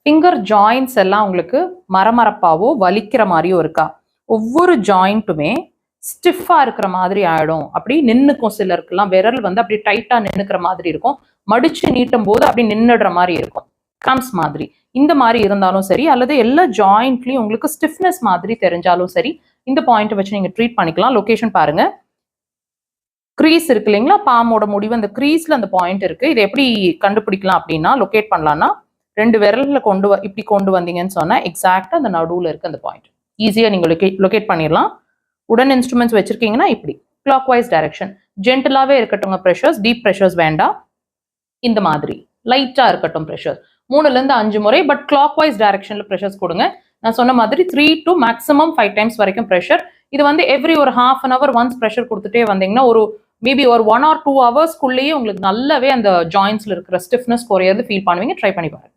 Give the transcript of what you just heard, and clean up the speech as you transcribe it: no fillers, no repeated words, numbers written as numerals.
Finger joints எல்லாம் உங்களுக்கு மரமரப்பாவோ வலிக்கிற மாதிரியோ இருக்கா? ஒவ்வொரு ஜாயிண்ட்டுமே ஸ்டிஃபா இருக்கிற மாதிரி ஆயிடும். அப்படி நின்னுக்கும். சிலருக்குலாம் விரல் வந்து அப்படி டைட்டா நின்னுக்கிற மாதிரி இருக்கும். மடிச்சு நீட்டும் போது அப்படி நின்னுடுற மாதிரி இருக்கும். கிராம்ஸ் மாதிரி. இந்த மாதிரி இருந்தாலும் சரி, அல்லது எல்லா ஜாயிண்ட்லயும் உங்களுக்கு ஸ்டிஃப்னஸ் மாதிரி தெரிஞ்சாலும் சரி, இந்த பாயிண்ட் வச்சு நீங்க ட்ரீட் பண்ணிக்கலாம். லொகேஷன் பாருங்க. க்ரீஸ் இருக்கு இல்லைங்களா? பாமோட முடிவு அந்த க்ரீஸ்ல அந்த பாயிண்ட் இருக்கு. இதை எப்படி கண்டுபிடிக்கலாம் அப்படின்னா, லொகேட் பண்ணலாம்னா 2 விரல்ல இப்படி கொண்டு வந்தீங்கன்னு சொன்னா எக்ஸாக்டா அந்த நடுவுல இருக்கு அந்த பாயிண்ட். ஈஸியா நீங்க லொகேட் பண்ணிடலாம். உடன் இன்ஸ்ட்ருமெண்ட்ஸ் வச்சிருக்கீங்கன்னா இப்படி கிளாக் வைஸ் டைரக்ஷன். ஜென்டலாவே இருக்கட்டும் ப்ரெஷர்ஸ், டீப் ப்ரெஷர்ஸ் வேண்டாம். இந்த மாதிரி லைட்டா இருக்கட்டும் ப்ரெஷர். 3ல இருந்து 5 முறை, பட் கிளாக் வைஸ் டைரக்ஷன்ல ப்ரெஷர்ஸ் கொடுங்க. நான் சொன்ன மாதிரி 3 to மேக்ஸிமம் 5 டைம்ஸ் வரைக்கும் ப்ரெஷர். இது வந்து எவ்ரி ஒரு half an hour once pressure கொடுத்துட்டே வந்தீங்கன்னா ஒரு மேபி ஒரு 1 or 2 hours உங்களுக்கு நல்லாவே அந்த ஜாயின்ஸ்ல இருக்கிற ஸ்டிஃப்னஸ் குறையிறது ஃபீல் பண்ணுவீங்க. ட்ரை பண்ணி பாருங்க.